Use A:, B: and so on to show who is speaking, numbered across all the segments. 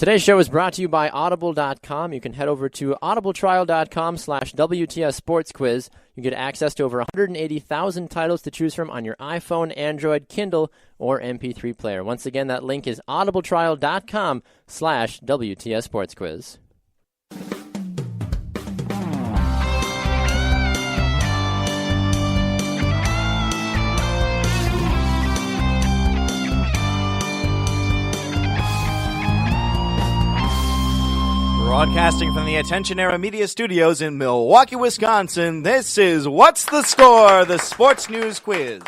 A: Today's show is brought to you by Audible.com. You can head over to audibletrial.com/WTS Sports Quiz. You get access to over 180,000 titles to choose from on your iPhone, Android, Kindle, or MP3 player. Once again, that link is audibletrial.com/WTS Sports Quiz.
B: Broadcasting from the Attention Era Media Studios in Milwaukee, Wisconsin, this is What's the Score? The Sports News Quiz.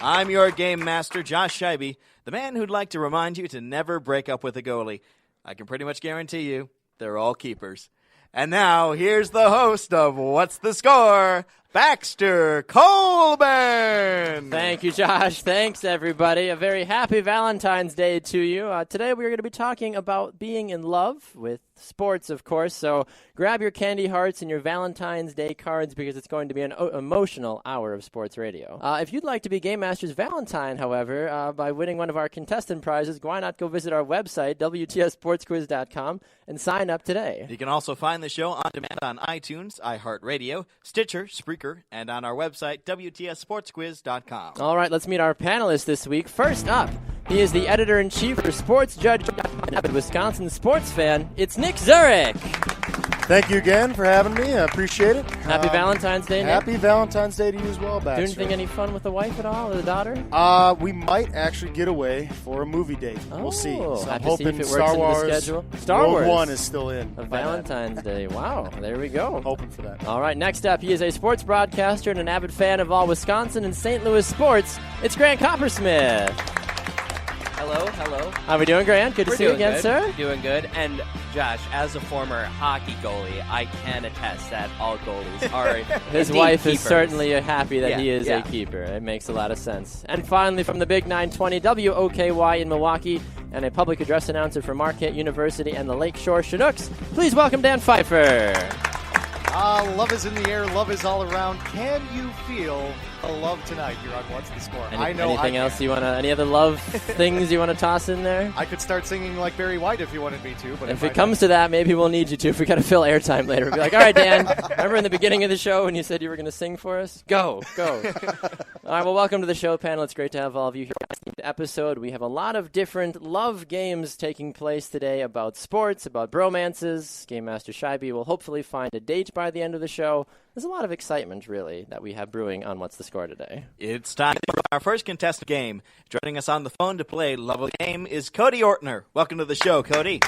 B: I'm your game master, Josh Scheibe, the man who'd like to remind you to never break up with a goalie. I can pretty much guarantee you, they're all keepers. And now, here's the host of What's the Score, Baxter Colburn.
A: Thank you, Josh. Thanks, everybody. A very happy Valentine's Day to you. Today, we're going to be talking about being in love with sports, of course. So grab your candy hearts and your Valentine's Day cards because it's going to be an emotional hour of sports radio. If you'd like to be Game Master's Valentine, however, by winning one of our contestant prizes, why not go visit our website, WTSSportsQuiz.com, and sign up today.
B: You can also find the show on demand on iTunes, iHeartRadio, Stitcher, Spreaker, and on our website, WTSSportsQuiz.com.
A: All right, let's meet our panelists this week. First up, he is the editor-in-chief for Sports Judge, avid Wisconsin sports fan. It's Nick Zurich.
C: Thank you again for having me. I appreciate it.
A: Happy Valentine's Day, Nick.
C: Happy Valentine's Day to you as well, Baxter.
A: Doing anything any fun with the wife at all, or the daughter?
C: We might actually get away for a movie date. We'll see. So I'm hoping
A: if it
C: Star
A: works
C: Wars,
A: into the schedule. Star
C: Rogue
A: Wars.
C: One is still in.
A: Valentine's Day. Wow, there we go.
C: Hoping for that.
A: All right, next up, he is a sports broadcaster and an avid fan of all Wisconsin and St. Louis sports. It's Grant Coppersmith.
D: Hello.
A: How we doing, Grant? Good to see you again,
D: good.
A: sir.
D: Doing good. And Josh, as a former hockey goalie, I can attest that all goalies are
A: His
D: indeed
A: wife
D: keepers.
A: is certainly happy that he is
D: yeah.
A: a keeper. It makes a lot of sense. And finally, from the Big 920 WOKY in Milwaukee, and a public address announcer for Marquette University and the Lakeshore Chinooks, please welcome Dan Pfeifer.
E: Love is in the air. Love is all around. Can you feel the love tonight here on What's the Score?
A: Anything else you want to, any other love things you want to toss in there?
E: I could start singing like Barry White if you wanted me to. But
A: if it comes to that, maybe we'll need you to. If we got to fill airtime later, we'll be like, all right, Dan, remember in the beginning of the show when you said you were going to sing for us? Go. All right, well, welcome to the show panel. It's great to have all of you here on this episode. We have a lot of different love games taking place today about sports, about bromances. Game Master Scheibe will hopefully find a date by the end of the show. There's a lot of excitement, really, that we have brewing on What's the Score today.
B: It's time for our first contestant game. Joining us on the phone to play Lovely Game is Cody Ortner. Welcome to the show, Cody.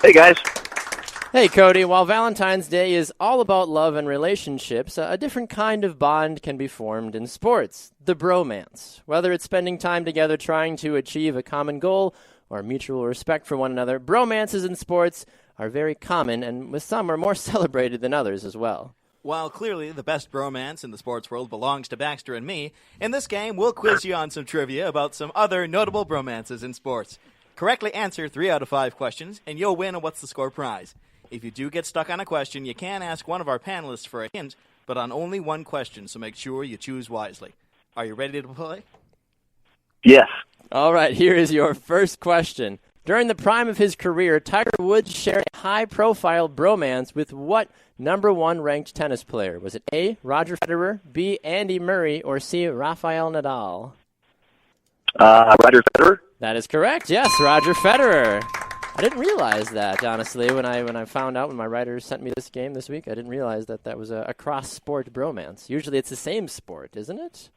F: Hey, guys.
A: Hey, Cody. While Valentine's Day is all about love and relationships, a different kind of bond can be formed in sports, the bromance. Whether it's spending time together trying to achieve a common goal or mutual respect for one another, bromances in sports are very common, and with some are more celebrated than others as well.
B: While clearly the best bromance in the sports world belongs to Baxter and me, in this game we'll quiz you on some trivia about some other notable bromances in sports. Correctly answer 3 out of 5 questions, and you'll win a What's the Score prize. If you do get stuck on a question, you can ask one of our panelists for a hint, but on only one question, so make sure you choose wisely. Are you ready to play?
F: Yes.
A: All right, here is your first question. During the prime of his career, Tiger Woods shared a high-profile bromance with what number 1 ranked tennis player? Was it A, Roger Federer, B, Andy Murray, or C, Rafael Nadal?
F: Roger Federer.
A: That is correct. Yes, Roger Federer. I didn't realize that, honestly, when I found out when my writers sent me this game this week. I didn't realize that was a cross-sport bromance. Usually it's the same sport, isn't it?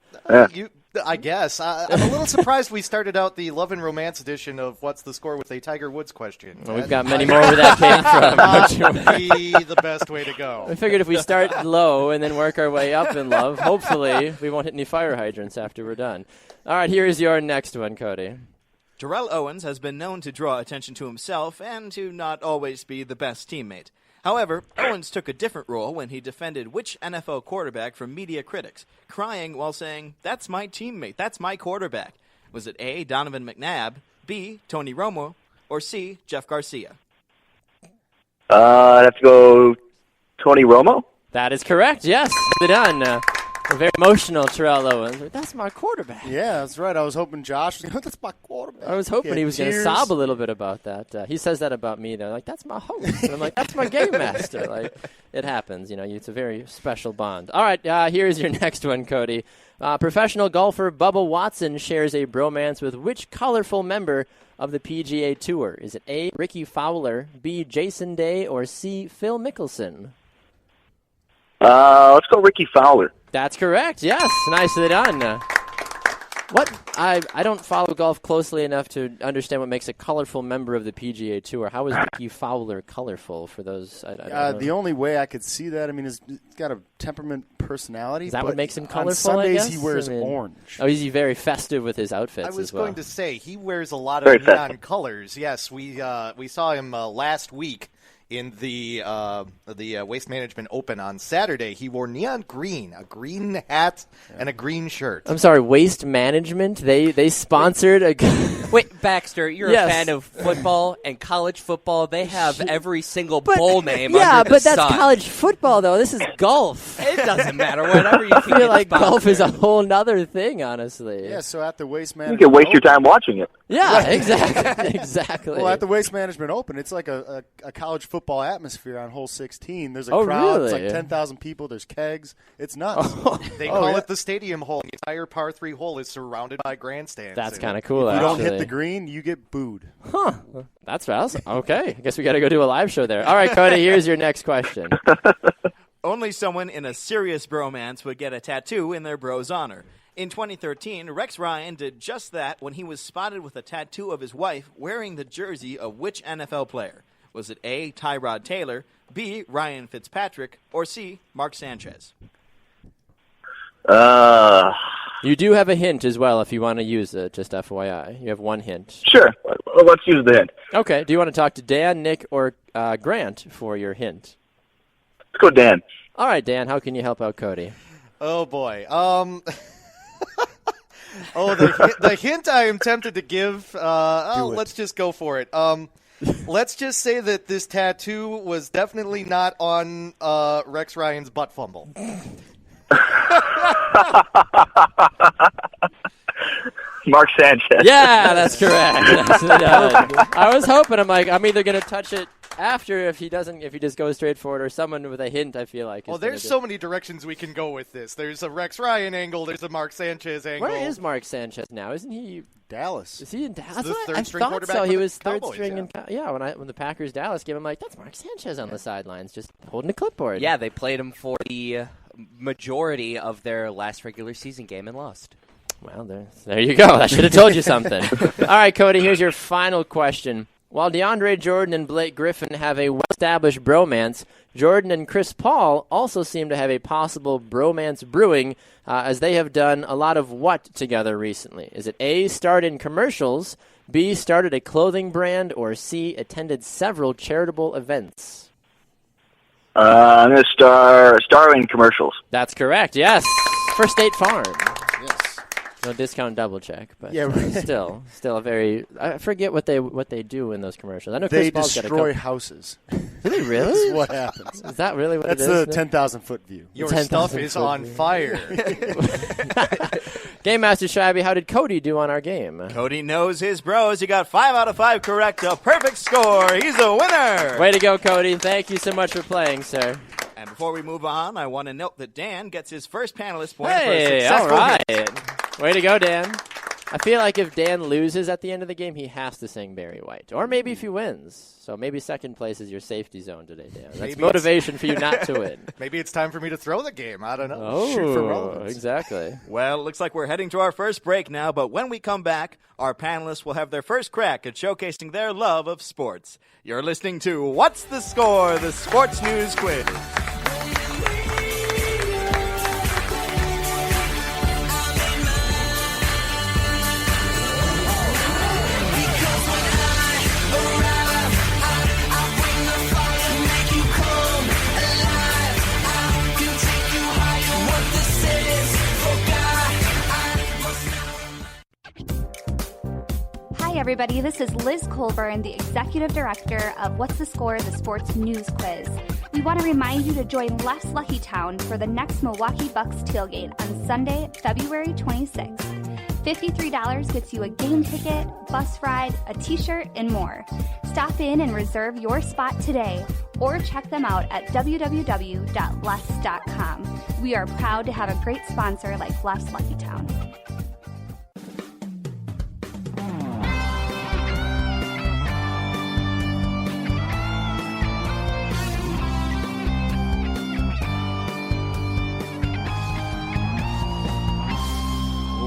E: I guess. I'm a little surprised we started out the Love and Romance edition of What's the Score with a Tiger Woods question.
A: Well, we've got many more where that came from.
E: Not be the best way to go.
A: I figured if we start low and then work our way up in love, hopefully we won't hit any fire hydrants after we're done. All right, here's your next one, Cody.
B: Terrell Owens has been known to draw attention to himself and to not always be the best teammate. However, Owens took a different role when he defended which NFL quarterback from media critics, crying while saying, "That's my teammate, that's my quarterback." Was it A, Donovan McNabb, B, Tony Romo, or C, Jeff Garcia?
F: I'd have to go Tony Romo.
A: That is correct, yes. Done. Very emotional, Terrell Owens. Like, that's my quarterback.
C: Yeah, that's right. I was hoping Josh was going, that's my quarterback.
A: I was hoping he was going to sob a little bit about that. He says that about me, though. Like, that's my host. And I'm like, that's my game master. Like, it happens. It's a very special bond. All right, here's your next one, Cody. Professional golfer Bubba Watson shares a bromance with which colorful member of the PGA Tour? Is it A, Ricky Fowler, B, Jason Day, or C, Phil Mickelson?
F: Let's go Ricky Fowler.
A: That's correct. Yes, nicely done. What? I don't follow golf closely enough to understand what makes a colorful member of the PGA Tour. How is Ricky Fowler colorful for those? I don't know.
C: The only way I could see that, he's got a temperament personality.
A: Is that what makes him colorful?
C: On Sundays,
A: I guess?
C: he wears orange.
A: Oh, is he very festive with his outfits?
E: I was
A: as well?
E: going to say he wears a lot of neon colors. Yes, we saw him last week in the Waste Management Open on Saturday. He wore neon green, a green hat and a green shirt.
A: I'm sorry, Waste Management? They sponsored a...
D: Wait, Baxter, you're
A: Yes.
D: a fan of football and college football. They have every single bowl name
A: Yeah,
D: under the
A: but that's
D: sun.
A: college football, though. This is golf.
D: It doesn't matter. Whatever you
A: I
D: can
A: feel like
D: get
A: golf is a
D: sponsored.
A: whole nother thing, honestly.
C: Yeah, so at the Waste
F: You
C: Management
F: can waste your
C: Open-
F: time watching it.
A: Yeah, exactly. Exactly.
C: Well, at the Waste Management Open, it's like a college football atmosphere on hole 16. There's a
A: Oh,
C: crowd. It's
A: really?
C: like 10,000 people. There's kegs. It's nuts.
E: They
C: Oh,
E: call
C: yeah.
E: it the stadium hole. The entire par 3 hole is surrounded by grandstands.
A: That's
E: And
A: kind of cool,
C: If you don't
A: actually.
C: hit the green, you get booed.
A: That's awesome. Okay. I guess we got to go do a live show there. All right, Cody, here's your next question.
B: Only someone in a serious bromance would get a tattoo in their bro's honor. In 2013, Rex Ryan did just that when he was spotted with a tattoo of his wife wearing the jersey of which NFL player? Was it A, Tyrod Taylor, B, Ryan Fitzpatrick, or C, Mark Sanchez?
A: You do have a hint as well if you want to use it, just FYI. You have one hint.
F: Sure. Well, let's use the hint.
A: Okay. Do you want to talk to Dan, Nick, or Grant for your hint?
F: Let's go Dan.
A: All right, Dan, how can you help out Cody?
E: Oh, boy. The hint I am tempted to give, let's just go for it. Let's just say that this tattoo was definitely not on Rex Ryan's butt fumble.
F: Mark Sanchez.
A: Yeah, that's correct. I was hoping. I'm either going to touch it after if he just goes straight forward, or someone with a hint. I feel like.
E: Well, there's so many directions we can go with this. There's a Rex Ryan angle. There's a Mark Sanchez angle.
A: Where is Mark Sanchez now? Isn't he?
C: Dallas.
A: Is he in Dallas?
E: the
A: I
E: third string
A: thought
E: quarterback
A: so.
E: for
A: He
E: the
A: was third
E: Cowboys,
A: string.
E: yeah.
A: When the Packers Dallas game, I'm like, that's Mark Sanchez on the sidelines, just holding a clipboard.
D: Yeah, they played him for the majority of their last regular season game and lost.
A: Well, there you go. I should have told you something. All right, Cody, here's your final question. While DeAndre Jordan and Blake Griffin have a well-established bromance, Jordan and Chris Paul also seem to have a possible bromance brewing, as they have done a lot of what together recently? Is it A, starred in commercials, B, started a clothing brand, or C, attended several charitable events?
F: I'm going to star in commercials.
A: That's correct, yes. For State Farm.
C: Yes.
A: No discount double check, but
C: Yeah, right.
A: still a very. I forget what they do in those commercials. I know
C: They
A: Chris Paul's got a
C: destroy
A: couple.
C: houses.
A: Do they really?
C: That's what happens.
A: Is that really what
C: That's
A: it is?
C: the 10,000-foot view.
E: Your
A: 10,000
E: stuff is
A: foot
E: on
A: view.
E: fire.
A: Game Master Shabby, how did Cody do on our game?
B: Cody knows his bros. He got 5 out of 5 correct. A perfect score. He's a winner.
A: Way to go, Cody. Thank you so much for playing, sir.
B: And before we move on, I want to note that Dan gets his first panelist point
A: Hey,
B: for a
A: all
B: successful
A: right.
B: hit.
A: Way to go, Dan. I feel like if Dan loses at the end of the game, he has to sing Barry White. Or maybe if he wins. So maybe second place is your safety zone today, Dan. That's
E: Maybe
A: motivation for you not to win.
E: Maybe it's time for me to throw the game. I don't know.
A: Oh,
C: Shoot for relevance.
A: exactly.
B: Well, it looks like we're heading to our first break now, but when we come back, our panelists will have their first crack at showcasing their love of sports. You're listening to What's the Score? The Sports News Quiz.
G: Hi, everybody. This is Liz Colburn, the Executive Director of What's the Score? The Sports News Quiz. We want to remind you to join Less Lucky Town for the next Milwaukee Bucks tailgate on Sunday, February 26th. $53 gets you a game ticket, bus ride, a t-shirt, and more. Stop in and reserve your spot today, or check them out at www.less.com. We are proud to have a great sponsor like Less Lucky Town.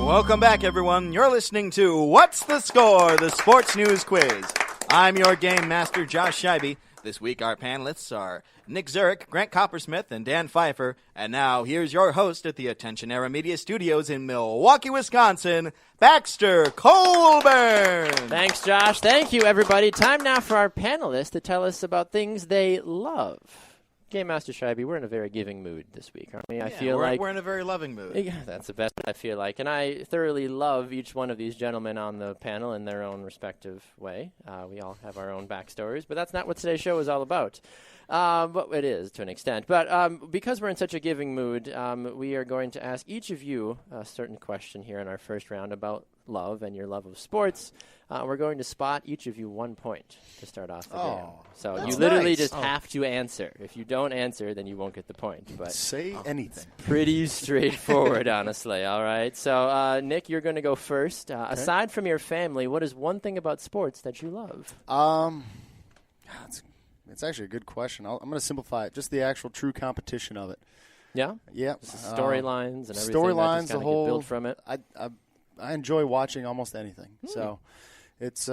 B: Welcome back, everyone. You're listening to What's the Score? The Sports News Quiz. I'm your game master, Josh Scheibe. This week, our panelists are Nick Zurich, Grant Coppersmith, and Dan Pfeifer. And now, here's your host at the Attention Era Media Studios in Milwaukee, Wisconsin, Baxter Colburn.
A: Thanks, Josh. Thank you, everybody. Time now for our panelists to tell us about things they love. Game Master Scheibe, we're in a very giving mood this week, aren't we? I feel like
B: we're in a very loving mood.
A: Yeah, that's the best I feel like. And I thoroughly love each one of these gentlemen on the panel in their own respective way. We all have our own backstories, but that's not what today's show is all about. But it is to an extent. But because we're in such a giving mood, we are going to ask each of you a certain question here in our first round about love and your love of sports. We're going to spot each of you 1 point to start off the game. So you literally just have to answer. If you don't answer, then you won't get the point. But
C: say anything.
A: Pretty straightforward, honestly. All right. So, Nick, you're going to go first. Okay. Aside from your family, what is one thing about sports that you love?
C: It's actually a good question. I'm going to simplify it. Just the actual true competition of it.
A: Yeah?
C: Yeah.
A: Storylines and everything.
C: Storylines, the whole.
A: Build from it.
C: I enjoy watching almost anything. So it's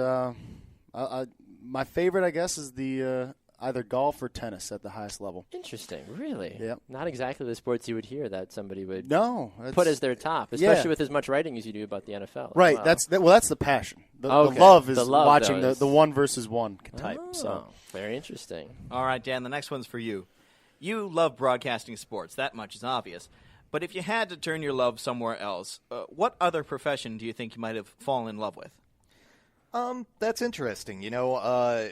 C: my favorite, I guess, is the either golf or tennis at the highest level.
A: Interesting. Really?
C: Yep.
A: Not exactly the sports you would hear that somebody would
C: put
A: as their top, especially with as much writing as you do about the NFL.
C: Right.
A: Wow.
C: That's the passion. The love is watching the one versus one type. So
A: very interesting.
B: All right, Dan, the next one's for you. You love broadcasting sports. That much is obvious. But if you had to turn your love somewhere else, what other profession do you think you might have fallen in love with?
E: That's interesting. You know,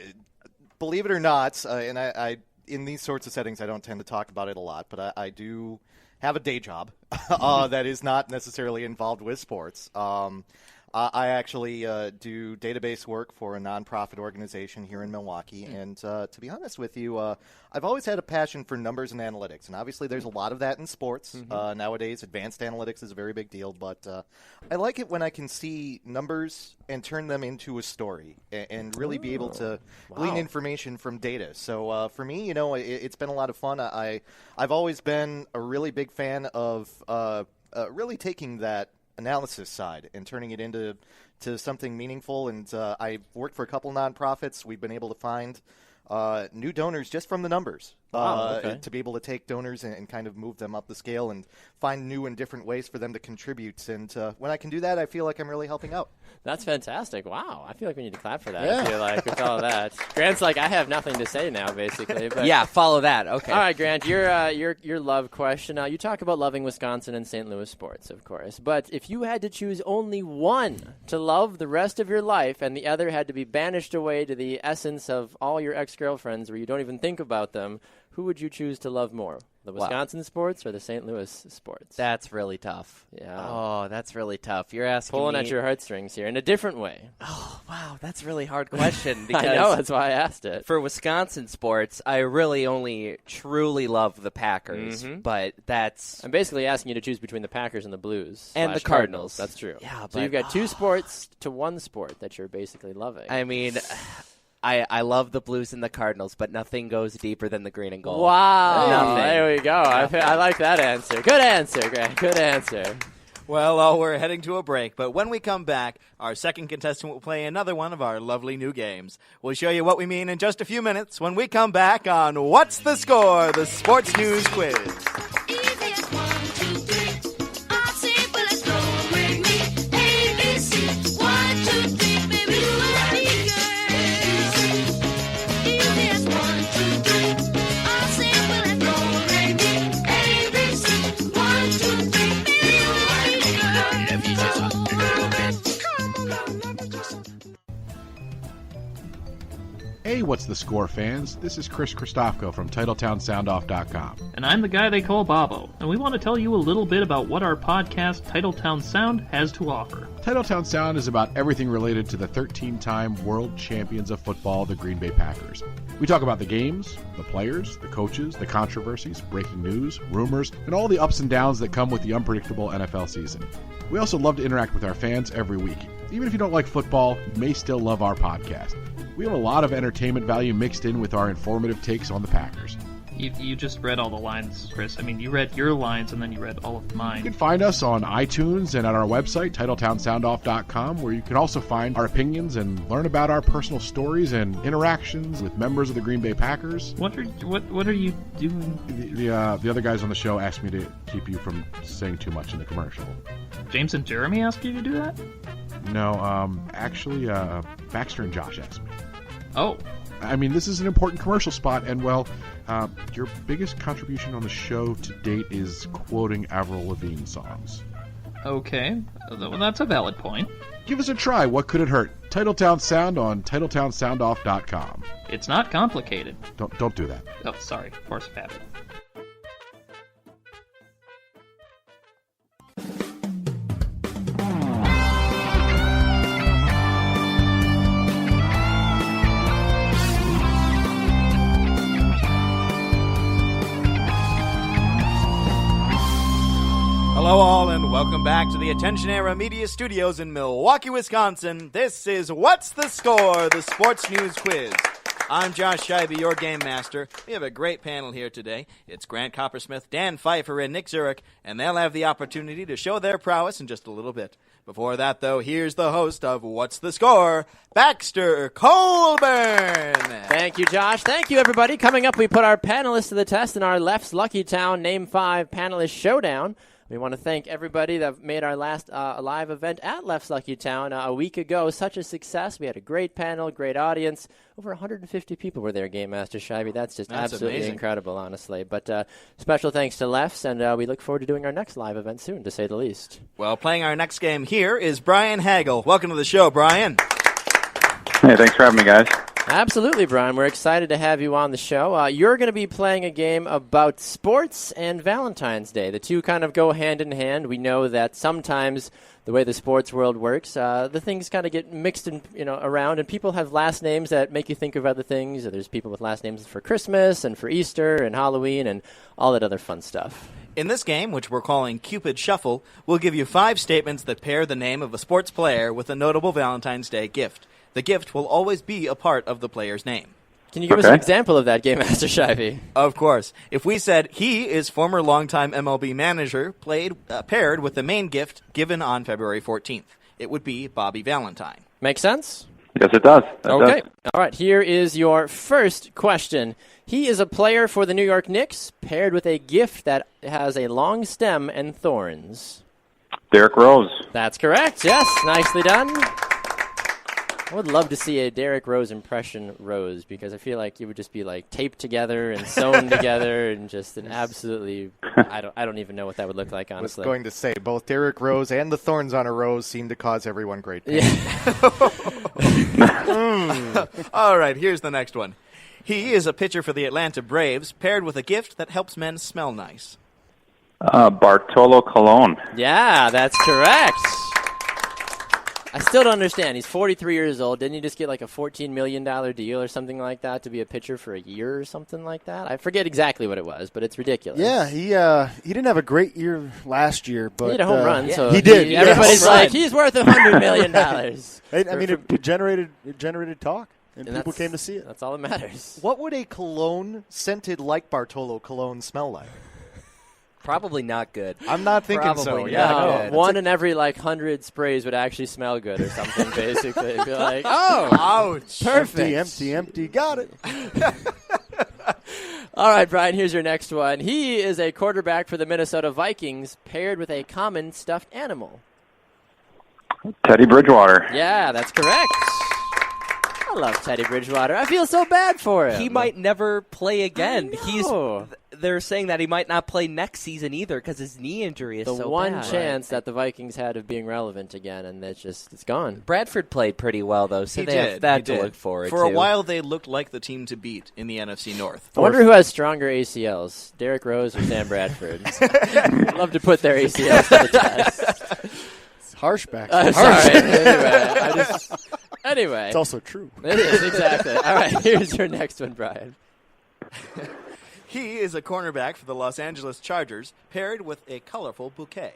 E: believe it or not, and I in these sorts of settings, I don't tend to talk about it a lot, but I do have a day job that is not necessarily involved with sports. I actually do database work for a nonprofit organization here in Milwaukee, and to be honest with you, I've always had a passion for numbers and analytics, and obviously there's a lot of that in sports. Nowadays, advanced analytics is a very big deal, but I like it when I can see numbers and turn them into a story and really be able to glean information from data. So for me, you know, it's been a lot of fun. I've always been a really big fan of really taking that analysis side and turning it into something meaningful. And I worked for a couple nonprofits. We've been able to find new donors just from the numbers. To be able to take donors and kind of move them up the scale and find new and different ways for them to contribute. And when I can do that, I feel like I'm really helping out.
A: That's fantastic. Wow. I feel like we need to clap for that. Yeah. I feel like with all that. Grant's like, I have nothing to say now, basically. But
D: yeah, follow that. Okay.
A: All right, Grant, your love question. Now, you talk about loving Wisconsin and St. Louis sports, of course. But if you had to choose only one to love the rest of your life and the other had to be banished away to the essence of all your ex-girlfriends where you don't even think about them, who would you choose to love more, the Wisconsin sports or the St. Louis sports?
D: That's really tough.
A: Yeah.
D: Oh, that's really tough. You're asking
A: Pulling at your heartstrings here in a different way.
D: Oh, wow. That's a really hard question. Because
A: I know. That's why I asked it.
D: For Wisconsin sports, I really only truly love the Packers. But that's...
A: I'm basically asking you to choose between the Packers and the Blues.
D: And the Cardinals.
A: That's true.
D: Yeah,
A: so you've got two sports to one sport that you're basically loving.
D: I mean... I love the Blues and the Cardinals, but nothing goes deeper than the green and gold.
A: Wow.
D: Nothing.
A: There we go. I like that answer. Good answer, Grant. Good answer.
B: Well, we're heading to a break, but when we come back, our second contestant will play another one of our lovely new games. We'll show you what we mean in just a few minutes when we come back on What's the Score? The Sports News Quiz.
H: Hey, What's the Score fans? This is Chris Christofko from TitletownSoundoff.com.
I: And I'm the guy they call Bobo, and we want to tell you a little bit about what our podcast, Titletown Sound, has to offer.
H: Titletown Sound is about everything related to the 13-time world champions of football, the Green Bay Packers. We talk about the games, the players, the coaches, the controversies, breaking news, rumors, and all the ups and downs that come with the unpredictable NFL season. We also love to interact with our fans every week. Even if you don't like football, you may still love our podcast. We have a lot of entertainment value mixed in with our informative takes on the Packers.
I: You just read all the lines, Chris. I mean, you read your lines and then you read all of mine.
H: You can find us on iTunes and at our website, TitletownSoundoff.com, where you can also find our opinions and learn about our personal stories and interactions with members of the Green Bay Packers.
I: What are you doing?
H: The other guys on the show asked me to keep you from saying too much in the commercial.
I: James and Jeremy asked you to do that?
H: No, actually, Baxter and Josh asked me.
I: Oh.
H: I mean, this is an important commercial spot, and, well, your biggest contribution on the show to date is quoting Avril Lavigne songs.
I: Okay. Well, that's a valid point.
H: Give us a try. What could it hurt? Titletown Sound on TitletownSoundoff.com.
I: It's not complicated.
H: Don't do that.
I: Oh, sorry. Force of habit.
B: Hello all, and welcome back to the Attention Era Media Studios in Milwaukee, Wisconsin. This is What's the Score, the sports news quiz. I'm Josh Scheibe, your game master. We have a great panel here today. It's Grant Coppersmith, Dan Pfeifer, and Nick Zurich, and they'll have the opportunity to show their prowess in just a little bit. Before that, though, here's the host of What's the Score, Baxter Colburn.
A: Thank you, Josh. Thank you, everybody. Coming up, we put our panelists to the test in our Left's Lucky Town Name 5 Panelist Showdown. We want to thank everybody that made our last live event at Left's Lucky Town a week ago such a success. We had a great panel, great audience. Over 150 people were there, Game Master Scheibe. That's absolutely
B: amazing.
A: Incredible, honestly. But special thanks to Lefts, and we look forward to doing our next live event soon, to say the least.
B: Well, playing our next game here is Brian Hagel. Welcome to the show, Brian.
F: Hey, thanks for having me, guys.
A: Absolutely, Brian. We're excited to have you on the show. You're going to be playing a game about sports and Valentine's Day. The two kind of go hand in hand. We know that sometimes the way the sports world works, the things kind of get mixed around, and people have last names that make you think of other things. There's people with last names for Christmas and for Easter and Halloween and all that other fun stuff.
B: In this game, which we're calling Cupid Shuffle, we'll give you 5 statements that pair the name of a sports player with a notable Valentine's Day gift. The gift will always be a part of the player's name.
A: Can you give us an example of that, Game Master Scheibe?
B: Of course. If we said he is former longtime MLB manager paired with the main gift given on February 14th, it would be Bobby Valentine.
A: Make sense?
F: Yes, it does.
A: Okay. All right. Here is your first question. He is a player for the New York Knicks paired with a gift that has a long stem and thorns.
F: Derrick Rose.
A: That's correct. Yes. Nicely done. I would love to see a Derrick Rose impression Rose, because I feel like it would just be like taped together and sewn together and just an absolutely I don't even know what that would look like, honestly.
E: I was going to say both Derrick Rose and the thorns on a rose seem to cause everyone great pain.
A: Yeah.
B: All right, here's the next one. He is a pitcher for the Atlanta Braves paired with a gift that helps men smell nice.
F: Bartolo Colon.
A: Yeah, that's correct. I still don't understand. He's 43 years old. Didn't he just get like a $14 million deal or something like that to be a pitcher for a year or something like that? I forget exactly what it was, but it's ridiculous.
C: Yeah, he didn't have a great year last year, but
A: he had a home run. So
C: he did.
A: Everybody's like, he's worth $100 million.
C: I mean, it generated talk, and people came to see it.
A: That's all that matters.
E: What would a cologne scented like Bartolo Cologne smell like?
D: Probably not good.
E: I'm not thinking so.
D: Probably
E: Yeah,
D: not.
E: no.
A: One in every 100 sprays would actually smell good or something. Basically, it'd be like,
B: ouch,
A: perfect,
C: empty. Got it.
A: All right, Brian. Here's your next one. He is a quarterback for the Minnesota Vikings, paired with a common stuffed animal.
F: Teddy Bridgewater.
A: Yeah, that's correct. I love Teddy Bridgewater. I feel so bad for him.
D: He might never play again.
A: I know.
D: They're saying that he might not play next season either because his knee injury is so bad.
A: The one chance that the Vikings had of being relevant again, and it's gone.
D: Bradford played pretty well, though, so they have that to look forward to.
B: For a while, they looked like the team to beat in the NFC North.
A: I wonder who has stronger ACLs, Derrick Rose or Sam Bradford. I'd love to put their ACLs to the test.
C: It's harsh back.
A: Sorry. Anyway.
C: It's also true.
A: It is, exactly. All right, here's your next one, Brian.
B: He is a cornerback for the Los Angeles Chargers, paired with a colorful bouquet.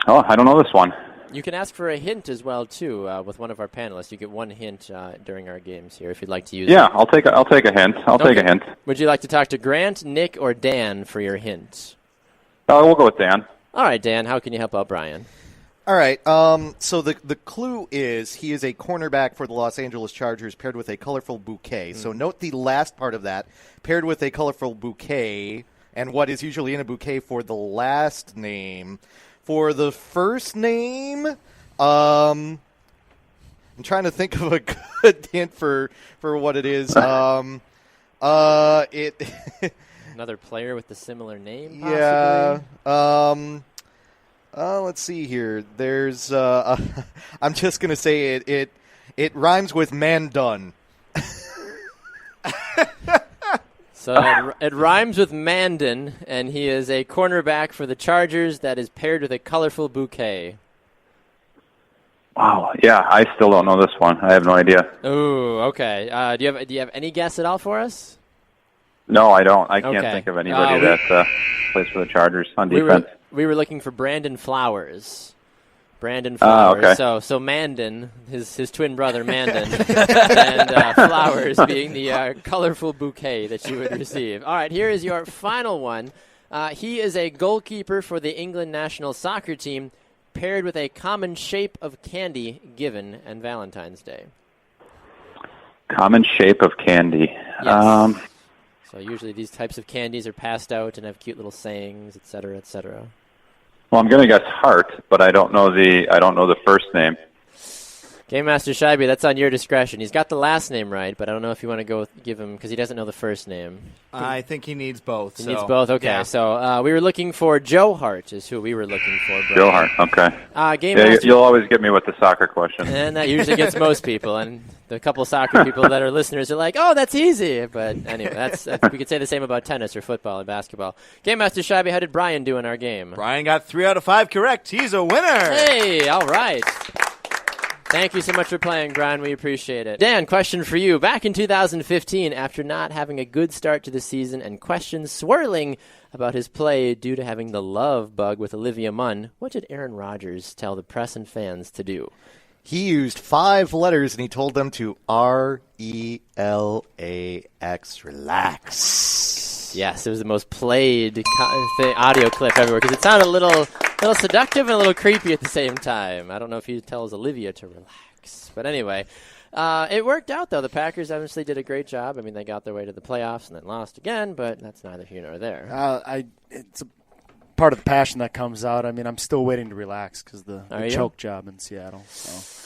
F: Oh, I don't know this one.
A: You can ask for a hint as well, too, with one of our panelists. You get one hint during our games here if you'd like to use it.
F: Yeah, I'll take a hint. I'll take a hint.
A: Would you like to talk to Grant, Nick, or Dan for your hint?
F: We'll go with Dan.
A: All right, Dan, how can you help out Brian?
E: All right. So the clue is he is a cornerback for the Los Angeles Chargers paired with a colorful bouquet. So note the last part of that, paired with a colorful bouquet, and what is usually in a bouquet for the last name. For the first name, I'm trying to think of a good hint for what it is.
A: Another player with a similar name, possibly?
E: Yeah. Let's see here. There's. I'm just gonna say it rhymes with man done.
A: So it rhymes with Mandan, and he is a cornerback for the Chargers that is paired with a colorful bouquet.
F: Wow. Yeah, I still don't know this one. I have no idea.
A: Ooh, okay. Do you have any guess at all for us?
F: No, I don't. I can't
A: Okay.
F: think of anybody that plays for the Chargers on defense.
A: We were looking for Brandon Flowers. Brandon Flowers.
F: Okay.
A: So Mandan, his twin brother Mandan, and Flowers being the colorful bouquet that you would receive. All right, here is your final one. He is a goalkeeper for the England national soccer team, paired with a common shape of candy given on Valentine's Day.
F: Common shape of candy.
A: Yes. So usually these types of candies are passed out and have cute little sayings, et cetera, et cetera.
F: Well, I'm going to guess Hart, but I don't know the first name.
A: Game Master Scheibe, that's on your discretion. He's got the last name right, but I don't know if you want to go give him because he doesn't know the first name.
B: I think he needs both.
A: He needs both. Okay,
B: yeah.
A: So we were looking for Joe Hart is who we were looking for. Brian.
F: Joe Hart. Okay.
A: Game Master,
F: you'll always get me with the soccer question.
A: and that usually gets most people. And the couple soccer people that are listeners are like, "Oh, that's easy." But anyway, we could say the same about tennis or football and basketball. Game Master Scheibe, how did Brian do in our game?
B: Brian got 3 out of 5 correct. He's a winner.
A: Hey, all right. Thank you so much for playing, Brian. We appreciate it. Dan, question for you. Back in 2015, after not having a good start to the season and questions swirling about his play due to having the love bug with Olivia Munn, what did Aaron Rodgers tell the press and fans to do?
E: He used 5 letters and he told them to RELAX, relax.
A: Yes, it was the most played audio clip everywhere because it sounded a little seductive and a little creepy at the same time. I don't know if he tells Olivia to relax. But anyway, it worked out, though. The Packers obviously did a great job. I mean, they got their way to the playoffs and then lost again, but that's neither here nor there.
C: It's a part of the passion that comes out. I mean, I'm still waiting to relax because the choke job in Seattle. So.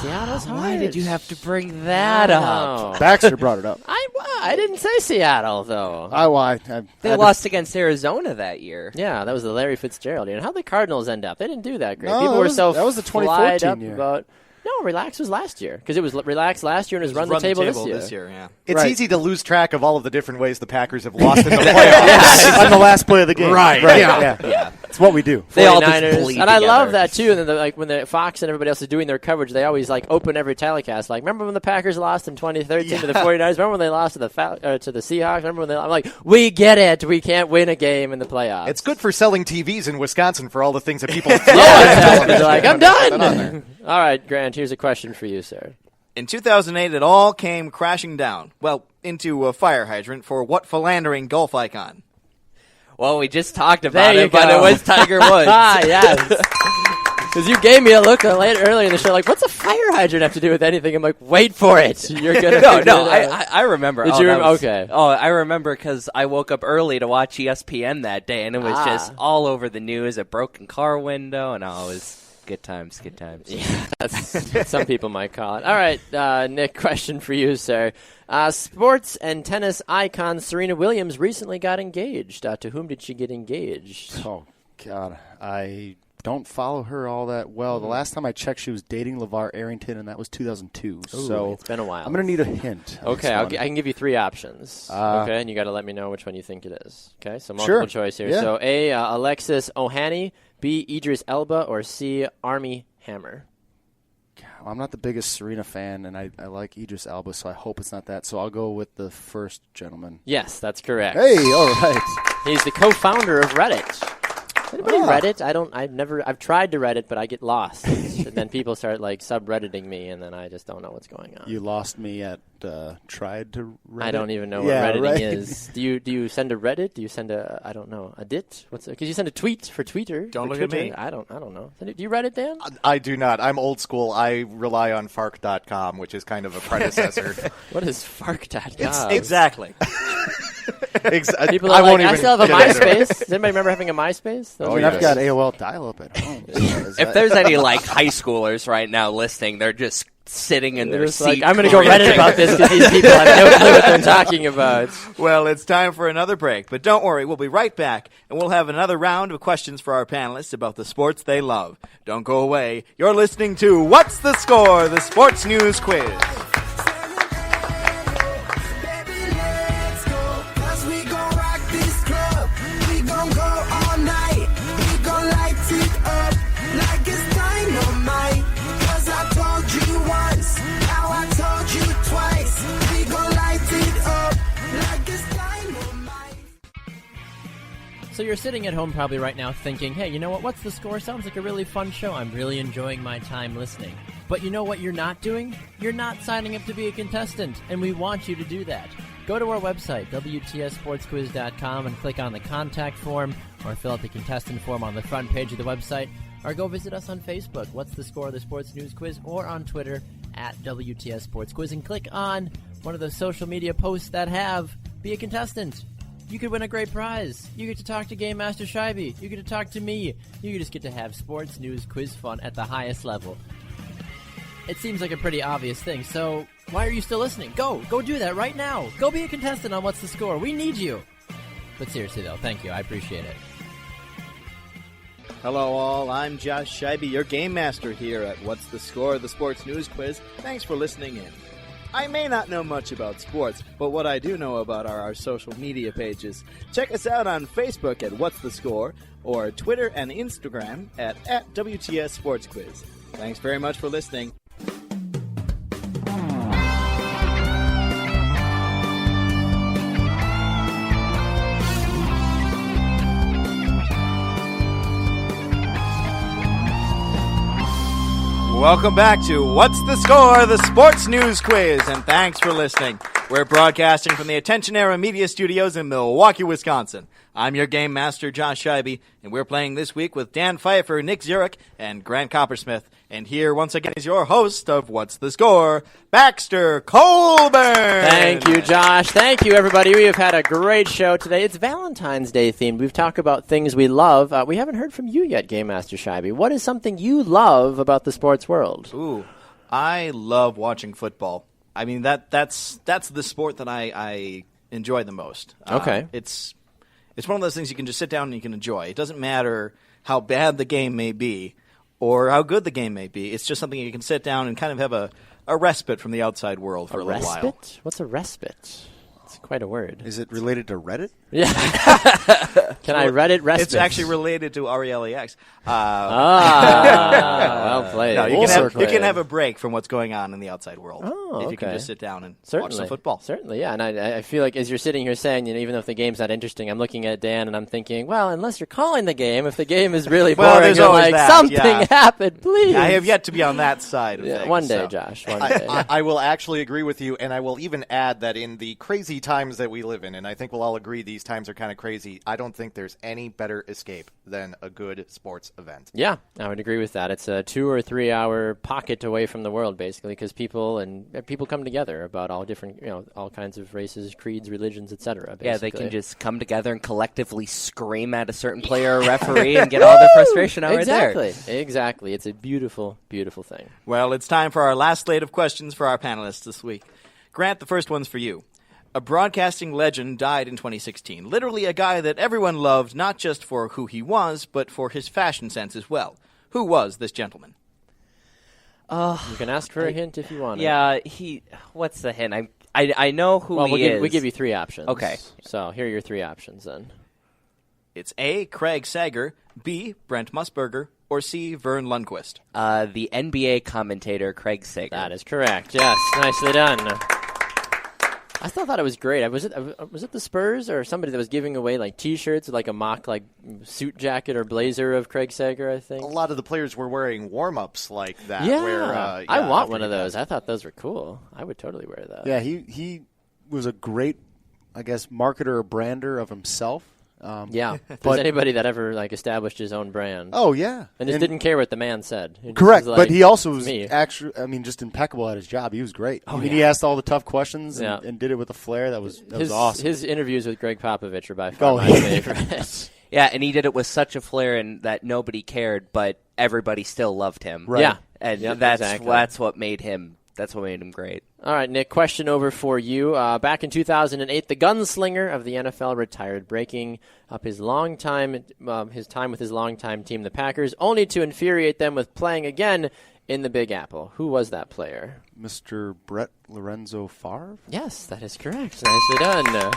A: Seattle's hard.
D: Why did you have to bring that up?
C: Baxter brought it up.
A: I didn't say Seattle, though.
D: They lost against Arizona that year.
A: Yeah, that was the Larry Fitzgerald year. And how did the Cardinals end up? They didn't do that great.
C: No,
A: People were
C: that was the 2014 year.
A: No, Relax was last year because it was Relax last year and it was Run the Table this year.
B: Yeah.
E: It's easy to lose track of all of the different ways the Packers have lost in the playoffs.
C: On the last play of the game.
E: Right.
C: Yeah. It's what we do.
D: They all just bleed
A: and I
D: together.
A: love that too. And then when the Fox and everybody else is doing their coverage, they always open every telecast. Remember when the Packers lost in 2013 to the 49ers? Remember when they lost to the Seahawks? Remember when I'm like, we get it. We can't win a game in the playoffs.
E: It's good for selling TVs in Wisconsin for all the things that people
A: They're like, I'm done. All right, Grant, here's a question for you, sir.
B: In 2008, it all came crashing down. Well, into a fire hydrant for what philandering golf icon?
D: Well, we just talked about it, but it was Tiger Woods.
A: Yes. Because you gave me a look earlier in the show, what's a fire hydrant have to do with anything? I'm like, wait for it. You're gonna
D: I remember.
A: Did you remember? Okay.
D: Oh, I remember because I woke up early to watch ESPN that day, and it was just all over the news. A broken car window, and Good times, good times.
A: Yeah, that's what some people might call it. All right, Nick, question for you, sir. Sports and tennis icon Serena Williams recently got engaged. To whom did she get engaged?
C: Oh, God. I don't follow her all that well. The last time I checked, she was dating LeVar Arrington, and that was 2002.
A: Ooh,
C: so
A: it's been a while.
C: I'm going to need a hint.
A: Okay, I can give you 3 options. Okay, and you got to let me know which one you think it is. Okay, so multiple choice here.
C: Yeah.
A: So A, Alexis Ohani, B, Idris Elba, or C, Armie Hammer.
C: Well, I'm not the biggest Serena fan, and I like Idris Elba, so I hope it's not that. So I'll go with the first gentleman.
A: Yes, that's correct.
C: Hey, all right.
A: He's the co-founder of Reddit. Anybody Reddit? I've tried to Reddit, but I get lost. And then people start like subredditing me, and then I just don't know what's going on.
C: You lost me at tried to Reddit?
A: I don't even know what Redditing is. Do you send a Reddit? Do you send a dit? Because you send a tweet for Twitter.
B: Don't look
A: Twitter.
B: at me.
A: I don't know. Do you Reddit, Dan?
E: I do not. I'm old school. I rely on Fark.com, which is kind of a predecessor.
A: What is Fark.com?
B: Exactly.
A: People are I still have a MySpace. Does anybody remember having a MySpace?
C: I've got AOL dial-up at home.
D: If there's any high schoolers right now listening, they're just sitting in their seat.
A: I'm going to go Reddit about this because these people have no clue what they're talking about.
B: Well, it's time for another break, but don't worry, we'll be right back, and we'll have another round of questions for our panelists about the sports they love. Don't go away. You're listening to What's the Score, the Sports News Quiz.
A: So you're sitting at home probably right now thinking, hey, you know what? What's the Score? Sounds like a really fun show. I'm really enjoying my time listening. But you know what you're not doing? You're not signing up to be a contestant, and we want you to do that. Go to our website, WTSSportsQuiz.com, and click on the contact form, or fill out the contestant form on the front page of the website, or go visit us on Facebook, What's the Score, the Sports News Quiz, or on Twitter, at WTS Sports Quiz, and click on one of the social media posts that have Be a Contestant. You could win a great prize. You get to talk to Game Master Scheibe. You get to talk to me. You just get to have sports news quiz fun at the highest level. It seems like a pretty obvious thing, so why are you still listening? Go do that right now. Go be a contestant on What's the Score. We need you. But seriously, though, thank you. I appreciate it.
B: Hello all, I'm Josh Scheibe, your Game Master here at What's the Score, the Sports News Quiz. Thanks for listening in. I may not know much about sports, but what I do know about are our social media pages. Check us out on Facebook at What's the Score, or Twitter and Instagram at WTS Sports Quiz. Thanks very much for listening. Welcome back to What's the Score, the Sports News Quiz, and thanks for listening. We're broadcasting from the Attention Era Media Studios in Milwaukee, Wisconsin. I'm your Game Master, Josh Scheibe, and we're playing this week with Dan Pfeifer, Nick Zurich, and Grant Coppersmith. And here, once again, is your host of What's the Score, Baxter Colburn.
A: Thank you, Josh. Thank you, everybody. We have had a great show today. It's Valentine's Day themed. We've talked about things we love. We haven't heard from you yet, Game Master Scheibe. What is something you love about the sports world?
B: Ooh, I love watching football. I mean, that's the sport that I enjoy the most.
A: Okay.
B: It's one of those things you can just sit down and you can enjoy. It doesn't matter how bad the game may be or how good the game may be. It's just something you can sit down and kind of have a respite from the outside world for a little while.
A: Respite? What's a respite? It's quite a word.
C: Is it related to Reddit?
A: Yeah. Can I Reddit respite?
B: It's actually related to RELEX.
A: Well played.
B: No, you can have a break from what's going on in the outside world if you can
A: okay.
B: just sit down and
A: Certainly.
B: watch some football.
A: Certainly, yeah. And I feel like as you're sitting here saying, even though if the game's not interesting, I'm looking at Dan and I'm thinking, well, unless you're calling the game, if the game is really boring,
B: there's
A: you're
B: always
A: like,
B: that,
A: something
B: yeah.
A: happened, please.
B: I have yet to be on that side of things.
A: One day,
B: so.
A: Josh. One day.
E: I will actually agree with you, and I will even add that in the crazy times that we live in, and I think we'll all agree these times are kind of crazy. I don't think there's any better escape than a good sports event.
A: Yeah, I would agree with that. It's a 2 or 3 hour pocket away from the world, basically, because people come together about all different, all kinds of races, creeds, religions, etc.
D: Yeah, they can just come together and collectively scream at a certain player or referee and get all their frustration out right there.
A: Exactly. It's a beautiful, beautiful thing.
B: Well, it's time for our last slate of questions for our panelists this week. Grant, the first one's for you. A broadcasting legend died in 2016. Literally a guy that everyone loved, not just for who he was, but for his fashion sense as well. Who was this gentleman?
A: You can ask for a hint if you want.
D: Yeah, what's the hint? I know who he is.
A: We give you 3 options.
D: Okay.
A: So here are your 3 options then.
B: It's A, Craig Sager, B, Brent Musburger, or C, Vern Lundquist.
D: The NBA commentator, Craig Sager.
A: That is correct. Yes, nicely done. I still thought it was great. Was it the Spurs or somebody that was giving away like T-shirts, like a mock like suit jacket or blazer of Craig Sager? I think
E: a lot of the players were wearing warm-ups like that.
A: Yeah,
E: where,
A: I want one of those. I thought those were cool. I would totally wear that.
C: Yeah, he was a great, I guess, marketer or brander of himself.
A: If there's anybody that ever like established his own brand.
C: Oh yeah,
A: and just didn't care what the man said.
C: Correct,
A: like,
C: but he also was actually, just impeccable at his job. He was great. He asked all the tough questions and did it with a flair that was awesome.
A: His interviews with Greg Popovich are by far my favorite.
D: Yeah, and he did it with such a flair and that nobody cared, but everybody still loved him.
A: Right. Yeah,
D: and that's what made him. That's what made him great.
A: All right, Nick, question over for you. Back in 2008, the gunslinger of the NFL retired, breaking up his time with his longtime team, the Packers, only to infuriate them with playing again in the Big Apple. Who was that player?
C: Mr. Brett Lorenzo Favre?
A: Yes, that is correct. Nicely done.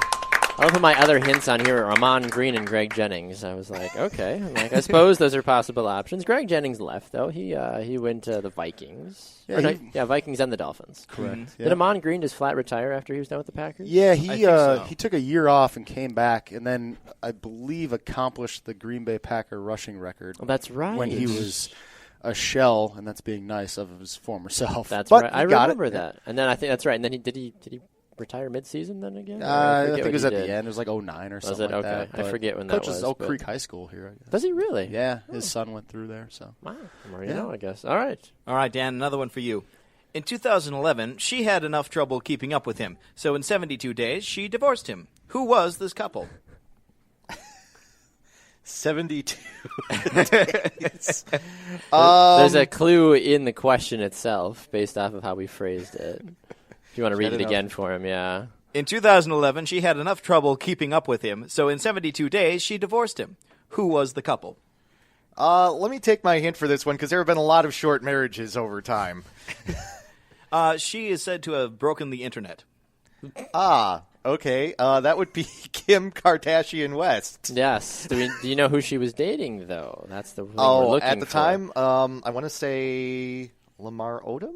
A: I love my other hints on here are Amon Green and Greg Jennings. I was like, okay. I suppose those are possible options. Greg Jennings left, though. He went to the Vikings. Vikings and the Dolphins.
C: Correct.
A: Mm-hmm. Did Amon Green just flat retire after he was done with the Packers?
C: Yeah, he took a year off and came back, and then I believe accomplished the Green Bay Packer rushing record.
A: Oh, that's right.
C: When he was a shell, and that's being nice, of his former self.
A: That's right. I remember that. And then I think that's right. And then did he retire mid-season then again?
C: I think it was at the end. It was like 09 or something like that.
A: I forget when that was.
C: Coaches Oak Creek High School here, I guess.
A: Does he really?
C: Yeah, his son went through there. So
A: wow, more you know, I guess. All right,
B: Dan, another one for you. In 2011, she had enough trouble keeping up with him, so in 72 days, she divorced him. Who was this couple?
E: 72
A: days. There's a clue in the question itself based off of how we phrased it. If you want to read it again for him, yeah.
B: In 2011, she had enough trouble keeping up with him, so in 72 days, she divorced him. Who was the couple?
E: Let me take my hint for this one, because there have been a lot of short marriages over time.
B: She is said to have broken the internet.
E: Okay. That would be Kim Kardashian West.
A: Yes. Do you know who she was dating, though? That's the thing we're looking
E: at the
A: for.
E: time, I want to say Lamar Odom?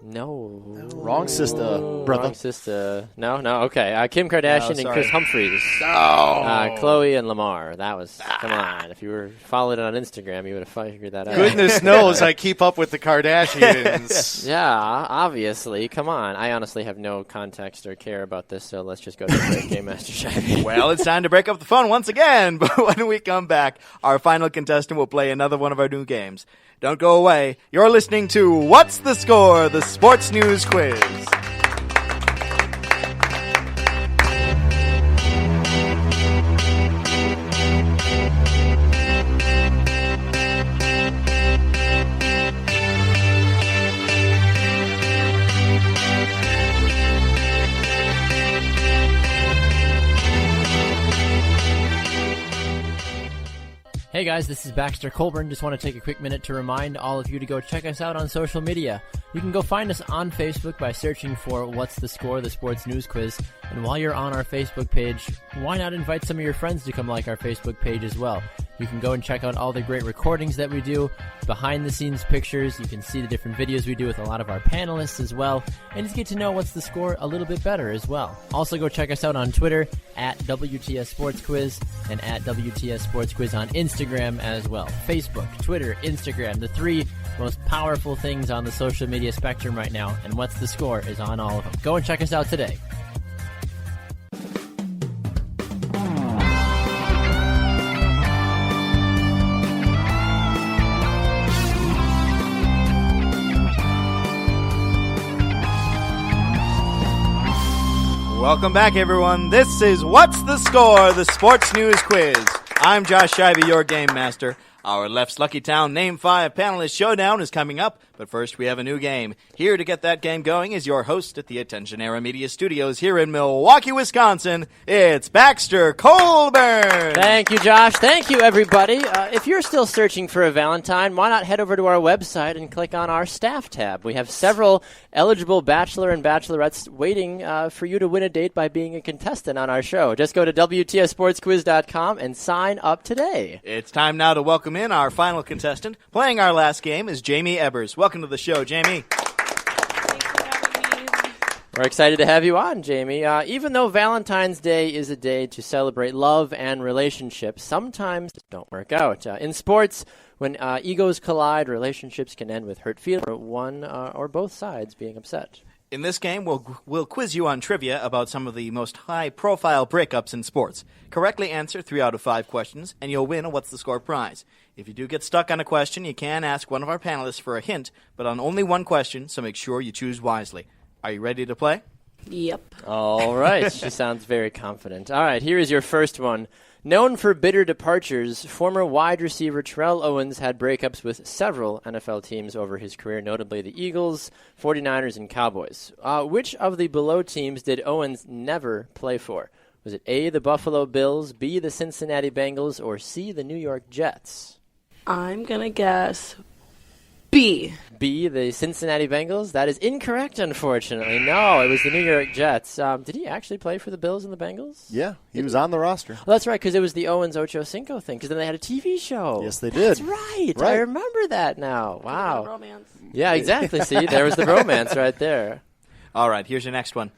A: No.
C: Wrong sister, brother.
A: Wrong sister. No. Okay. Kim Kardashian and Chris Humphries.
E: No.
A: Chloe and Lamar. That was. Come on. If you were following it on Instagram, you would have figured that out.
E: Goodness knows I keep up with the Kardashians.
A: Yeah, obviously. Come on. I honestly have no context or care about this, so let's just go to the break, Game Master Shivey.
B: Well, it's time to break up the fun once again. But when we come back, our final contestant will play another one of our new games. Don't go away. You're listening to What's the Score? The Sports News Quiz.
A: Hey guys, this is Baxter Colburn. Just want to take a quick minute to remind all of you to go check us out on social media. You can go find us on Facebook by searching for What's the Score? The Sports News Quiz. And while you're on our Facebook page, why not invite some of your friends to come like our Facebook page as well? You can go and check out all the great recordings that we do, behind-the-scenes pictures. You can see the different videos we do with a lot of our panelists as well, and just get to know What's the Score a little bit better as well. Also, go check us out on Twitter, at WTS Sports Quiz, and at WTS Sports Quiz on Instagram as well. Facebook, Twitter, Instagram, the three most powerful things on the social media spectrum right now, and What's the Score is on all of them. Go and check us out today.
B: Welcome back, everyone. This is What's the Score, the sports news quiz. I'm Josh Scheibe, your game master. Our Left's Lucky Town Name 5 panelist showdown is coming up, but first we have a new game. Here to get that game going is your host at the Attention Era Media Studios here in Milwaukee, Wisconsin. It's Baxter Colburn.
A: Thank you, Josh. Thank you, everybody. If you're still searching for a Valentine, why not head over to our website and click on our staff tab? We have several eligible bachelor and bachelorettes waiting for you to win a date by being a contestant on our show. Just go to WTSSportsQuiz.com and sign up today.
B: It's time now to welcome in our final contestant. Playing our last game is Jamie Ebbers. Welcome to the show, Jamie.
J: Thanks for having me.
A: We're excited to have you on, Jamie. Even though Valentine's Day is a day to celebrate love and relationships, sometimes it don't work out. In sports, when egos collide, relationships can end with hurt feelings or one or both sides being upset.
B: In this game, we'll quiz you on trivia about some of the most high-profile breakups in sports. Correctly answer 3 out of 5 questions, and you'll win a What's the Score prize. If you do get stuck on a question, you can ask one of our panelists for a hint, but on only one question, so make sure you choose wisely. Are you ready to play?
J: Yep.
A: All right. She sounds very confident. All right, here is your first one. Known for bitter departures, former wide receiver Terrell Owens had breakups with several NFL teams over his career, notably the Eagles, 49ers, and Cowboys. Which of the below teams did Owens never play for? Was it A, the Buffalo Bills, B, the Cincinnati Bengals, or C, the New York Jets?
J: I'm going to guess B.
A: B, the Cincinnati Bengals? That is incorrect, unfortunately. No, it was the New York Jets. Did he actually play for the Bills and the Bengals?
C: Yeah, he was on the roster.
A: Well, that's right, because it was the Owens Ocho Cinco thing, because then they had a TV show.
C: Yes, they did.
A: That's right. I remember that now. Wow.
J: Romance.
A: Yeah, exactly. See, there was the romance right there.
B: All right, here's your next one.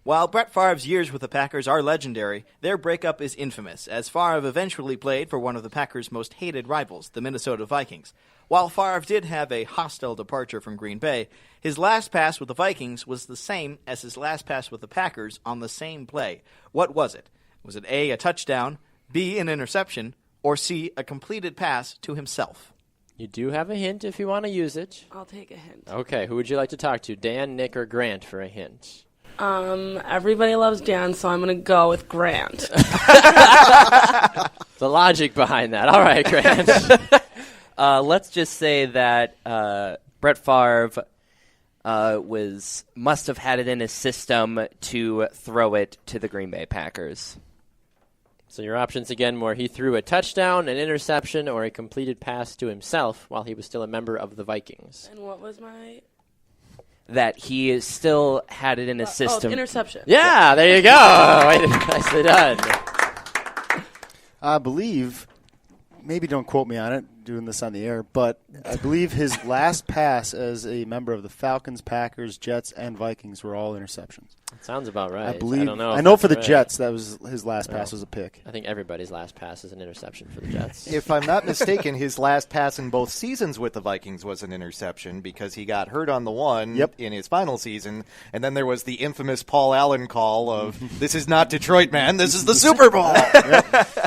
B: While Brett Favre's years with the Packers are legendary, their breakup is infamous, as Favre eventually played for one of the Packers' most hated rivals, the Minnesota Vikings. While Favre did have a hostile departure from Green Bay, his last pass with the Vikings was the same as his last pass with the Packers on the same play. What was it? Was it A, a touchdown, B, an interception, or C, a completed pass to himself?
A: You do have a hint if you want to use it.
J: I'll take a hint.
A: Okay, who would you like to talk to, Dan, Nick, or Grant for a hint?
J: Everybody loves Dan, so I'm going to go with Grant.
A: The logic behind that. All right, Grant.
D: Let's just say that Brett Favre must have had it in his system to throw it to the Green Bay Packers.
A: So your options again were he threw a touchdown, an interception, or a completed pass to himself while he was still a member of the Vikings.
J: And what was my...
D: That he still had it in his system.
J: Interception.
A: Yeah, there you go. Wait, nicely done.
C: I believe, maybe don't quote me on it, doing this on the air, but I believe his last pass as a member of the Falcons, Packers, Jets, and Vikings were all interceptions.
A: Sounds about right.
C: I believe.
A: don't know.
C: I know for the
A: right.
C: Jets, that was his last pass was a pick.
A: I think everybody's last pass is an interception for the Jets.
E: If I'm not mistaken, his last pass in both seasons with the Vikings was an interception because he got hurt on the one in his final season, and then there was the infamous Paul Allen call of, this is not Detroit, man, this is the Super Bowl,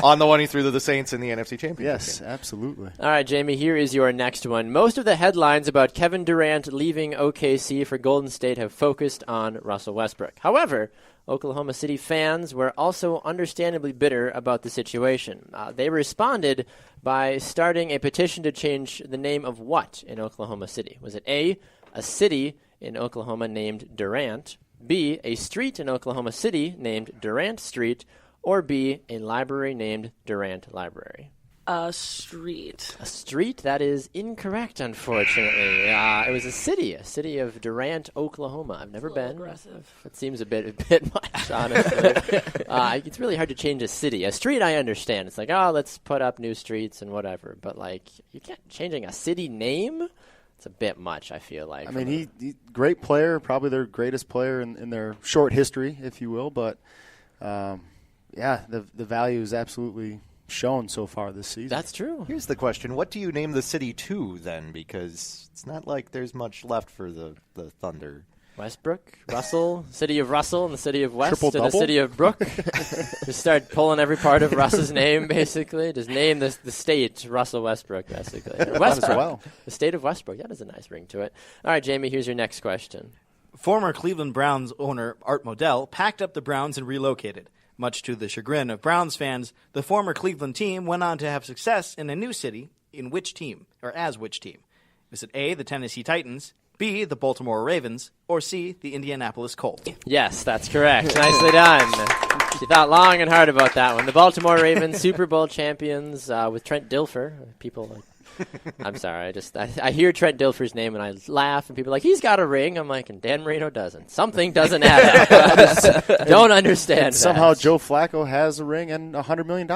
E: on the one he threw to the Saints in the NFC Championship
C: Yes,
E: game.
C: absolutely.
A: All right, Jamie, here is your next one. Most of the headlines about Kevin Durant leaving OKC for Golden State have focused on Russell Westbrook. However, Oklahoma City fans were also understandably bitter about the situation. They responded by starting a petition to change the name of what in Oklahoma City? Was it A, a city in Oklahoma named Durant, B, a street in Oklahoma City named Durant Street, or B, a library named Durant Library?
J: A street.
A: A street? That is incorrect, unfortunately. It was a city of Durant, Oklahoma. I've never been.
J: Aggressive.
A: That seems a bit much, honestly. It's really hard to change a city. A street, I understand. It's like, let's put up new streets and whatever. But, you can't changing a city name? It's a bit much, I feel like.
C: I mean, he great player, probably their greatest player in their short history, if you will. But, the value is absolutely shown so far this season.
A: That's true.
E: Here's the question. What do you name the city to, then? Because it's not like there's much left for the Thunder.
A: Westbrook, Russell, city of Russell, and the city of West,
C: Triple
A: and the
C: double?
A: city of Brook. Just start pulling every part of Russ's name, basically. Just name the state Russell Westbrook, basically. Westbrook.
C: well.
A: The state of Westbrook. That has a nice ring to it. All right, Jamie, here's your next question.
B: Former Cleveland Browns owner Art Modell packed up the Browns and relocated. Much to the chagrin of Browns fans, the former Cleveland team went on to have success in a new city. In which team, or as which team? Is it A, the Tennessee Titans, B, the Baltimore Ravens, or C, the Indianapolis Colts?
A: Yes, that's correct. Nicely done. She thought long and hard about that one. The Baltimore Ravens, Super Bowl champions with Trent Dilfer. People like, I'm sorry, I hear Trent Dilfer's name and I laugh, and people are like, he's got a ring. I'm like, and Dan Marino doesn't. Something doesn't add up. I just don't understand that.
C: Somehow Joe Flacco has a ring and $100 million.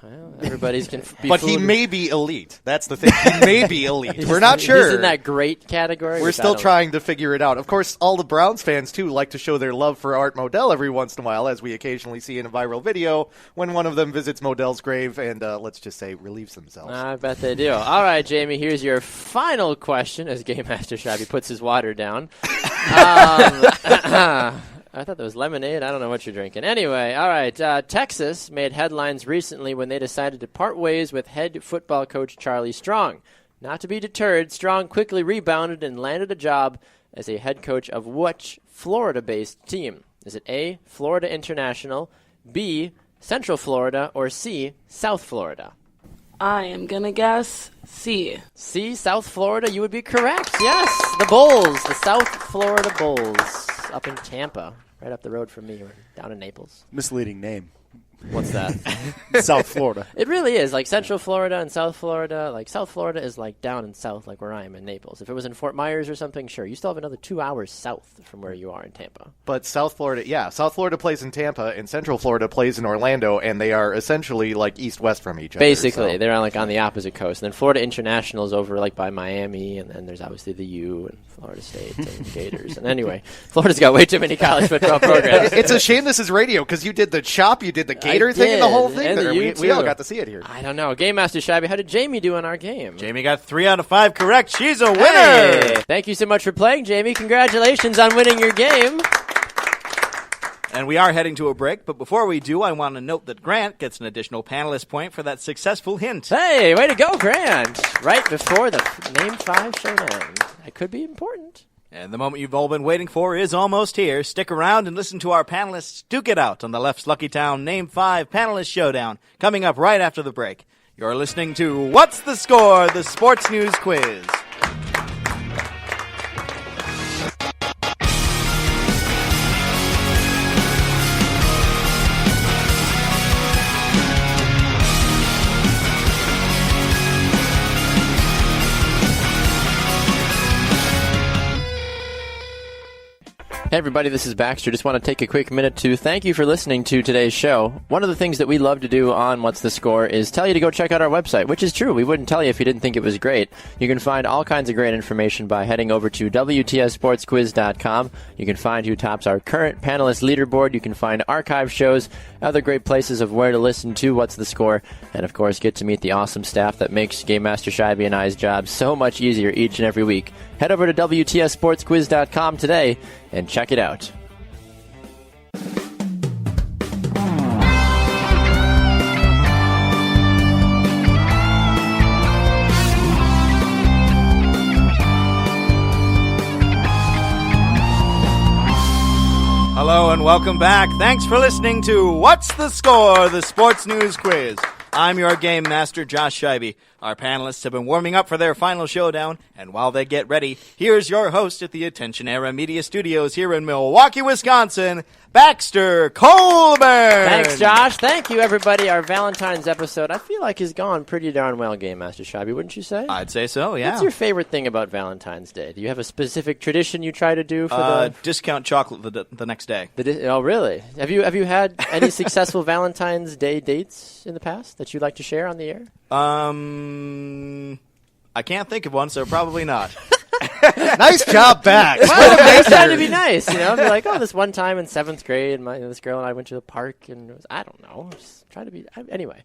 A: Well, everybody's can be
E: But
A: fooled.
E: he may be elite. That's the thing. He may be elite. We're not sure.
A: He's in that great category.
E: We're still trying to figure it out. Of course, all the Browns fans, too, like to show their love for Art Modell every once in a while, as we occasionally see in a viral video when one of them visits Modell's grave and, let's just say, relieves themselves.
A: I bet they do. All right, Jamie, here's your final question as Game Master Shabby puts his water down. I thought that was lemonade. I don't know what you're drinking. Anyway, all right. Texas made headlines recently when they decided to part ways with head football coach Charlie Strong. Not to be deterred, Strong quickly rebounded and landed a job as a head coach of which Florida-based team? Is it A, Florida International, B, Central Florida, or C, South Florida?
J: I am going to guess C.
A: C, South Florida. You would be correct. Yes, the Bulls, the South Florida Bulls, up in Tampa, right up the road from me, or down in Naples.
C: Misleading name.
A: What's that?
C: South Florida.
A: It really is. Like Central Florida and South Florida. Like South Florida is like down in south, like where I am in Naples. If it was in Fort Myers or something, sure. You still have another 2 hours south from where you are in Tampa.
E: But South Florida plays in Tampa, and Central Florida plays in Orlando, and they are essentially like east-west from each other.
A: Basically,
E: so.
A: they're on, like on the opposite coast. And then Florida International is over like by Miami, and then there's obviously the U and Florida State and Gators. And anyway, Florida's got way too many college football programs.
E: It's a shame this is radio because you did the chop, you did the Gator thing, and the whole thing.
A: And
E: We all got to see it here.
A: I don't know. Game Master Shabby, how did Jamie do in our game?
B: Jamie got 3 out of 5 correct. She's a winner.
A: Hey! Thank you so much for playing, Jamie. Congratulations on winning your game.
B: And we are heading to a break, but before we do, I want to note that Grant gets an additional panelist point for that successful hint.
A: Hey, way to go, Grant. Right before the Name 5 showdown. That could be important.
B: And the moment you've all been waiting for is almost here. Stick around and listen to our panelists duke it out on the Left's Lucky Town Name 5 Panelist Showdown, coming up right after the break. You're listening to What's the Score? The Sports News Quiz.
A: Hey everybody, this is Baxter. Just want to take a quick minute to thank you for listening to today's show. One of the things that we love to do on What's the Score is tell you to go check out our website, which is true. We wouldn't tell you if you didn't think it was great. You can find all kinds of great information by heading over to WTSSportsQuiz.com. You can find who tops our current panelist leaderboard. You can find archive shows, other great places of where to listen to What's the Score, and of course get to meet the awesome staff that makes Game Master Scheibe and I's job so much easier each and every week. Head over to WTSSportsQuiz.com today and check it out.
B: Hello and welcome back. Thanks for listening to What's the Score? The Sports News Quiz. I'm your game master, Josh Scheibe. Our panelists have been warming up for their final showdown, and while they get ready, here's your host at the Attention Era Media Studios here in Milwaukee, Wisconsin, Baxter Colburn.
A: Thanks, Josh. Thank you, everybody. Our Valentine's episode, I feel like, has gone pretty darn well, Game Master Scheibe, wouldn't you say?
B: I'd say so, yeah.
A: What's your favorite thing about Valentine's Day? Do you have a specific tradition you try to do for the
B: discount chocolate the next day?
A: Oh, really? Have you had any successful Valentine's Day dates in the past that you'd like to share on the air?
B: I can't think of one, so probably not.
E: Nice job, back.
A: Well, I'm trying to be nice, you know. Be like, this one time in 7th grade, this girl and I went to the park, and I don't know. Just trying to be. Anyway,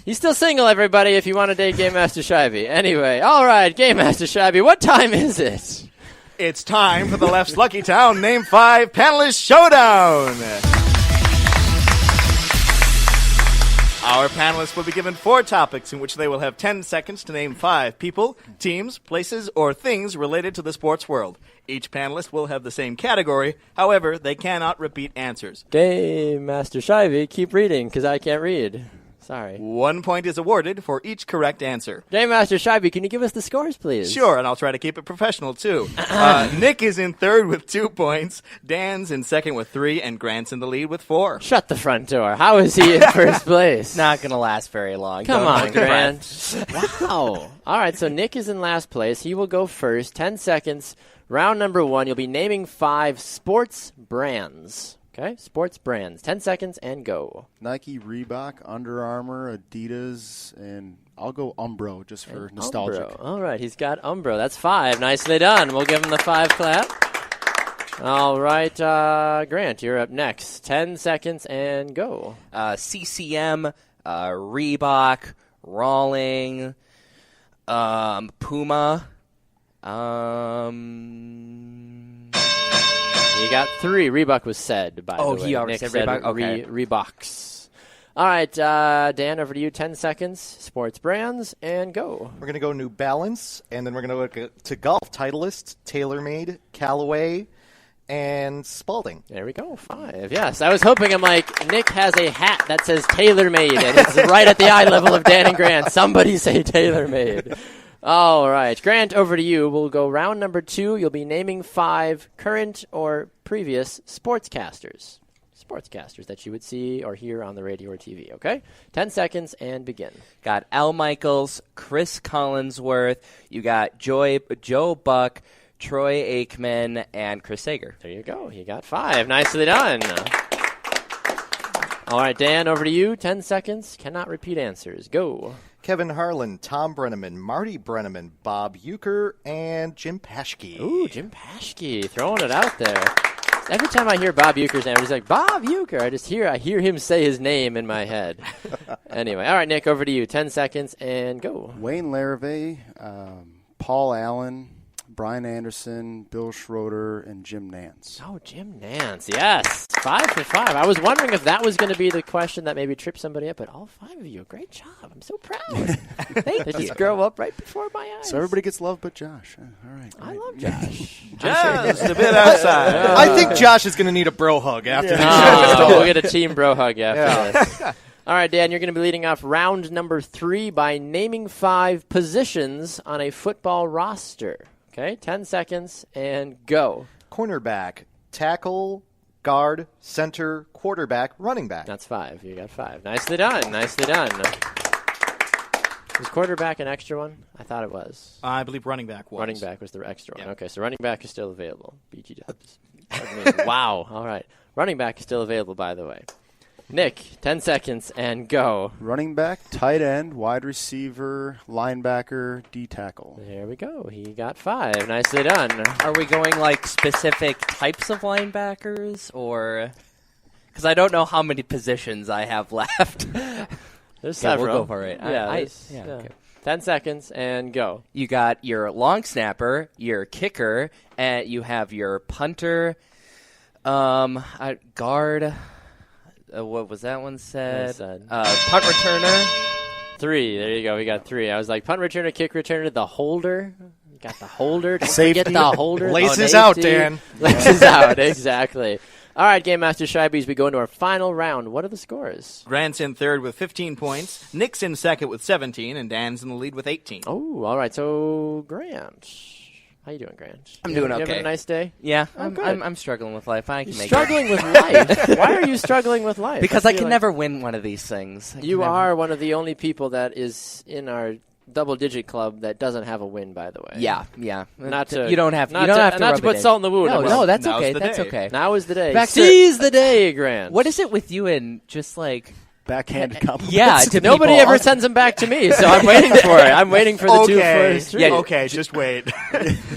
A: he's still single, everybody. If you want to date Game Master Scheibe. Anyway, all right, Game Master Scheibe. What time is it?
B: It's time for the Left's Lucky Town Name 5 Panelist Showdown. Our panelists will be given 4 topics in which they will have 10 seconds to name 5 people, teams, places, or things related to the sports world. Each panelist will have the same category. However, they cannot repeat answers.
A: Game Master Shivey, keep reading because I can't read. Sorry.
B: 1 point is awarded for each correct answer.
A: Game Master Shivey, can you give us the scores, please?
B: Sure, and I'll try to keep it professional, too. Nick is in third with 2 points, Dan's in second with 3, and Grant's in the lead with 4.
A: Shut the front door. How is he in first place?
D: Not going to last very long.
A: Come
D: Don't
A: on,
D: hold your
A: Grant. Wow. All right, so Nick is in last place. He will go first. 10 seconds. Round number 1. You'll be naming 5 sports brands. Okay, sports brands. 10 seconds and go.
C: Nike, Reebok, Under Armour, Adidas, and I'll go Umbro just for nostalgic.
A: Umbro. All right, he's got Umbro. That's 5. Nicely done. We'll give him the 5 clap. All right, Grant, you're up next. 10 seconds and go.
D: CCM, Reebok, Rawling, Puma.
A: You got 3. Reebok was said, by the way.
D: Oh, he already
A: Nick
D: said Reebok? Okay.
A: Reeboks. All right, Dan, over to you. 10 seconds. Sports brands, and go.
E: We're going to go New Balance, and then we're going to go to golf. Titleist, TaylorMade, Callaway, and Spalding.
A: There we go. 5. Yes, I was hoping. I'm like, Nick has a hat that says TaylorMade, and it's right at the eye level of Dan and Grant. Somebody say TaylorMade. All right, Grant, over to you. We'll go round number 2. You'll be naming 5 current or previous sportscasters that you would see or hear on the radio or TV, okay? 10 seconds and begin.
D: Got Al Michaels, Chris Collinsworth. You got Joe Buck, Troy Aikman, and Chris Sager.
A: There you go. You got 5. Nicely done. All right, Dan, over to you. 10 seconds. Cannot repeat answers. Go.
E: Kevin Harlan, Tom Brenneman, Marty Brenneman, Bob Euchre, and Jim Paschke.
A: Ooh, Jim Paschke, throwing it out there. Every time I hear Bob Euchre's name, I'm just like, Bob Euchre. I hear him say his name in my head. Anyway, all right, Nick, over to you. 10 seconds and go.
C: Wayne Larrivee, Paul Allen, Brian Anderson, Bill Schroeder, and Jim Nance.
A: Oh, Jim Nance, yes. 5 for 5. I was wondering if that was going to be the question that maybe tripped somebody up, but all 5 of you, great job. I'm so proud. They just grow up right before my eyes.
C: So everybody gets love but Josh. All right.
A: I love Josh.
B: Just a bit outside.
E: I think Josh is going to need a bro hug after this.
A: We'll get a team bro hug after this. All right, Dan, you're going to be leading off round number 3 by naming 5 positions on a football roster. Okay, 10 seconds and go.
E: Cornerback, tackle, guard, center, quarterback, running back.
A: That's 5. You got 5. Nicely done. Nicely done. Was quarterback an extra one? I thought it was.
B: I believe running back was.
A: Running back was the extra one.
B: Yeah.
A: Okay, so running back is still available. BG Dubs. Wow. All right. Running back is still available, by the way. Nick, 10 seconds and go.
C: Running back, tight end, wide receiver, linebacker, D-tackle.
A: There we go. He got 5. Nicely done.
D: Are we going like specific types of linebackers or because I don't know how many positions I have left.
A: There's
D: yeah,
A: several.
D: We'll go for it.
A: Okay. 10 seconds and go.
D: You got your long snapper, your kicker, and you have your punter, guard. What was that one said? Punt returner.
A: 3. There you go. We got 3. I was like, punt returner, kick returner, the holder. You got the holder. Don't
C: Safety.
A: forget the holder.
E: Laces out, Dan.
A: Laces out, exactly. All right, Game Master Scheibe, we go into our final round. What are the scores?
B: Grant's in third with 15 points. Nick's in second with 17, and Dan's in the lead with 18.
A: Oh, all right. So, Grant. How you doing, Grant?
D: I'm doing okay.
A: You having a nice day?
D: Yeah,
A: Oh,
D: I'm struggling with life. I can
A: You're
D: make
A: struggling
D: it.
A: with life? Why are you struggling with life?
D: Because I can never win one of these things.
A: You are one of the only people that is in our double-digit club that doesn't have a win, by the way.
D: Yeah.
A: Not to
D: you don't have to
A: not to put salt in the wound.
D: No, that's
B: Now's
D: okay.
B: the
D: That's
B: day.
D: okay.
A: Now is the day.
D: Baxter,
A: Seize the day, Grant.
D: What is it with you and just like
C: backhanded compliments?
D: Yeah, to
A: nobody
D: people.
A: ever sends them back to me, so I'm waiting for it. I'm waiting for the two first.
B: Yeah, okay, just wait.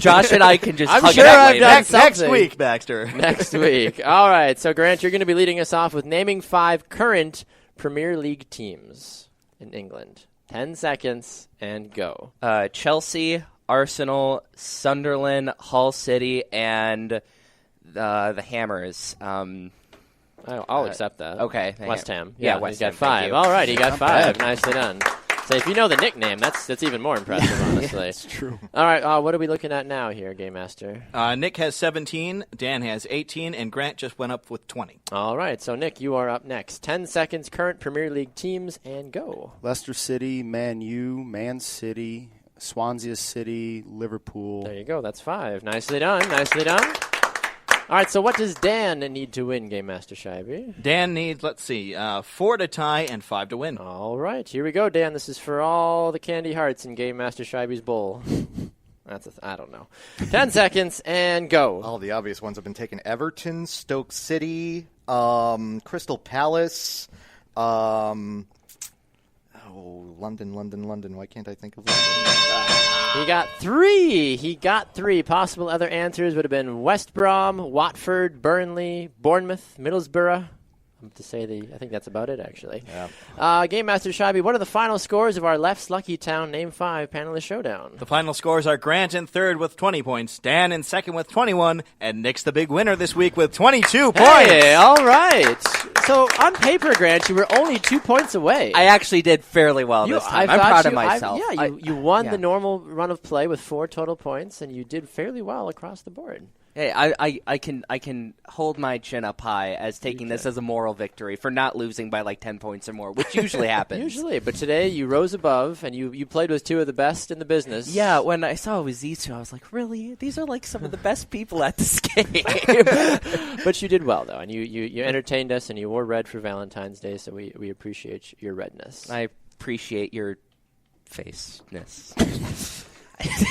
D: Josh and I can just
A: I'm
D: hug
A: sure
D: it out
A: I've
D: later.
A: done something.
B: Next week, Baxter.
A: Next week. All right, so Grant, you're going to be leading us off with naming 5 current Premier League teams in England. 10 seconds and go.
D: Chelsea, Arsenal, Sunderland, Hull City, and the Hammers.
A: I'll accept that.
D: Okay.
A: West Ham.
D: Yeah,
A: He's
D: West
A: got
D: Ham.
A: 5.
D: Thank you.
A: All right, he got 5. Nicely done. say, if you know the nickname, that's even more impressive, honestly.
C: It's true.
A: All right, what are we looking at now here, Game Master?
B: Nick has 17, Dan has 18, and Grant just went up with 20.
A: All right, so Nick, you are up next. 10 seconds, current Premier League teams, and go.
C: Leicester City, Man U, Man City, Swansea City, Liverpool.
A: There you go. That's 5. Nicely done. Nicely done. All right, so what does Dan need to win, Game Master Scheibe?
B: Dan needs, 4 to tie and 5 to win.
A: All right, here we go, Dan. This is for all the candy hearts in Game Master Scheibe's bowl. I don't know. 10 seconds and go.
E: All the obvious ones have been taken. Everton, Stoke City, Crystal Palace, London. Why can't I think of London?
A: He got 3. Possible other answers would have been West Brom, Watford, Burnley, Bournemouth, Middlesbrough. I think that's about it, actually.
E: Yeah.
A: Game Master Scheibe, what are the final scores of our Left's Lucky Town Name 5 panelist showdown?
B: The final scores are Grant in third with 20 points, Dan in second with 21, and Nick's the big winner this week with 22 points.
A: Hey, all right. So on paper, Grant, you were only 2 points away.
D: I actually did fairly well this time. I'm proud of myself.
A: You won the normal run of play with 4 total points, and you did fairly well across the board.
D: Hey, I can hold my chin up high as taking this as a moral victory for not losing by 10 points or more, which usually happens.
A: Usually, but today you rose above and you played with 2 of the best in the business.
D: Yeah, when I saw it was these 2, I was like, really? These are some of the best people at this game.
A: But you did well, though, and you entertained us, and you wore red for Valentine's Day, so we appreciate your redness.
D: I appreciate your faceness.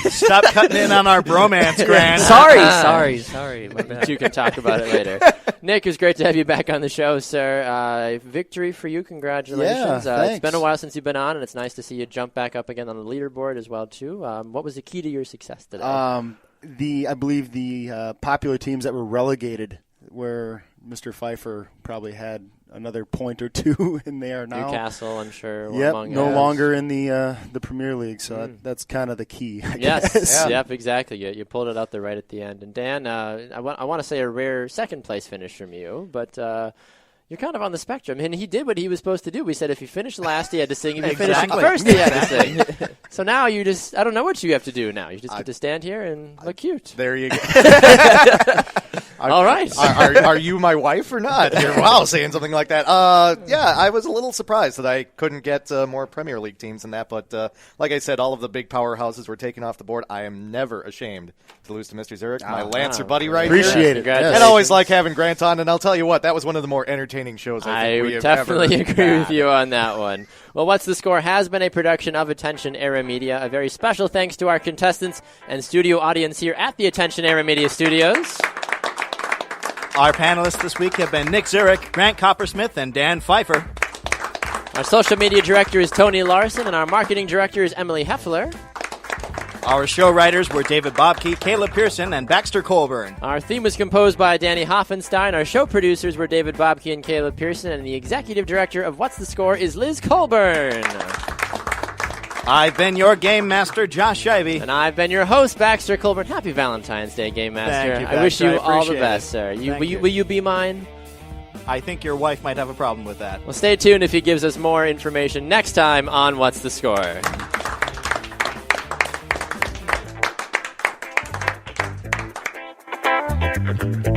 B: Stop cutting in on our bromance, Grant.
D: Sorry. My bad.
A: You can talk about it later. Nick, it was great to have you back on the show, sir. Victory for you. Congratulations.
C: Yeah,
A: it's been a while since you've been on, and it's nice to see you jump back up again on the leaderboard as well, too. What was the key to your success today?
C: I believe the popular teams that were relegated, where Mr. Pfeifer probably had another point or 2 in there now.
A: Newcastle, I'm sure.
C: No longer in the Premier League, so that's kind of the key. I guess.
A: Yep, exactly. You pulled it out there right at the end. And Dan, I want to say a rare second place finish from you, but you're kind of on the spectrum. And he did what he was supposed to do. We said if he finished last, he had to sing. If he finished first, he had to sing. So now I don't know what you have to do now. You just get to stand here and look cute.
E: There you go.
A: All right.
E: Are you my wife or not? Wow, saying something like that. Yeah, I was a little surprised that I couldn't get more Premier League teams than that. But like I said, all of the big powerhouses were taken off the board. I am never ashamed to lose to Mr. Zurich, my Lancer buddy right
C: Appreciate
E: here.
C: it.
E: And always like having Grant on. And I'll tell you what, that was one of the more entertaining shows I think we have
A: definitely
E: ever
A: agree
E: had.
A: with you on that one. Well, What's the Score has been a production of Attention Era Media. A very special thanks to our contestants and studio audience here at the Attention Era Media Studios.
B: Our panelists this week have been Nick Zurich, Grant Coppersmith, and Dan Pfeifer.
A: Our social media director is Tony Larson, and our marketing director is Emily Heffler.
B: Our show writers were David Bobke, Caleb Pearson, and Baxter Colburn.
A: Our theme was composed by Danny Hoffenstein. Our show producers were David Bobke and Caleb Pearson, and the executive director of What's the Score is Liz Colburn.
B: I've been your game master, Josh Scheibe.
A: And I've been your host, Baxter Colburn. Happy Valentine's Day, Game Master.
B: Thank you,
A: I wish you all the
B: appreciate
A: best,
B: it.
A: sir.
B: Thank you.
A: Will you be mine?
B: I think your wife might have a problem with that.
A: Well, stay tuned if he gives us more information next time on What's the Score.
K: Thank you.